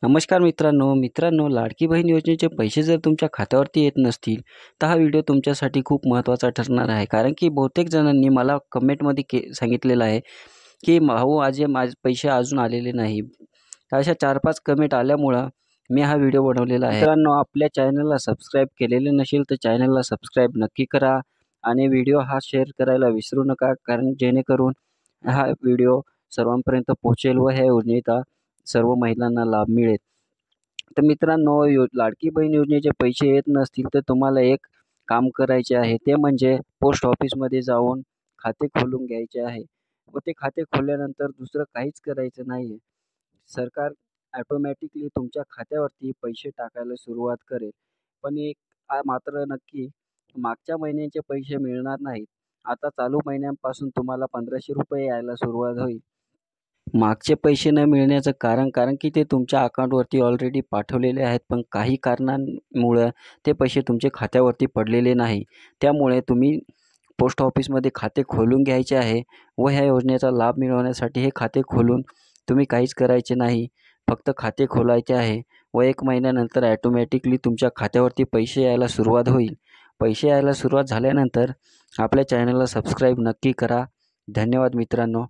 नमस्कार मित्रांनो, लाडकी बहीण योजनेचे पैसे जर तुमच्या खात्यावरती येत नसतील, तर हा व्हिडिओ तुमच्यासाठी खूप महत्त्वाचा ठरणार आहे. कारण की बहुतेक जणांनी मला कमेंटमध्ये सांगितलेलं आहे, की "भाऊ आज माझे पैसे अजून आलेले नाही." अशा 4-5 कमेंट आल्यामुळं मी हा व्हिडिओ बनवलेला आहे. मित्रांनो, आपल्या चॅनलला सबस्क्राईब केलेले नसेल, तर चॅनलला सबस्क्राईब नक्की करा आणि व्हिडिओ हा शेअर करायला विसरू नका. कारण जेणेकरून हा व्हिडिओ सर्वांपर्यंत पोहोचेल व ह्या योजनेचा सर्व महिलांना लाभ मिळेल. तर मित्रांनो, लाडकी बहीण योजनेचे पैसे येत नसतील, तर तुम्हाला एक काम करायचे आहे. ते म्हणजे पोस्ट ऑफिसमध्ये जाऊन खाते खोलून घ्यायचे आहे व ते खाते खोलल्यानंतर दुसरं काहीच करायचं नाही. सरकार ऑटोमॅटिकली तुमच्या खात्यावरती पैसे टाकायला सुरुवात करेल. पण एक मात्र नक्की, मागच्या महिन्याचे पैसे मिळणार नाहीत. आता चालू महिन्यापासून तुम्हाला ₹1500 यायला सुरुवात होईल. मागचे पैसे न मिळण्याचं कारण की ते तुमच्या अकाउंटवरती ऑलरेडी पाठवलेले आहेत, पण काही कारणांमुळं ते पैसे तुमच्या खात्यावरती पडलेले नाही. त्यामुळे तुम्ही पोस्ट ऑफिसमध्ये खाते खोलून घ्यायचे आहे व ह्या योजनेचा लाभ मिळवण्यासाठी हे खाते खोलून तुम्ही काहीच करायचे नाही. फक्त खाते खोलायचे आहे व 1 महिन्यानंतर ऑटोमॅटिकली तुमच्या खात्यावरती पैसे यायला सुरुवात होईल. पैसे यायला सुरुवात झाल्यानंतर आपल्या चॅनलला सबस्क्राईब नक्की करा. धन्यवाद मित्रांनो.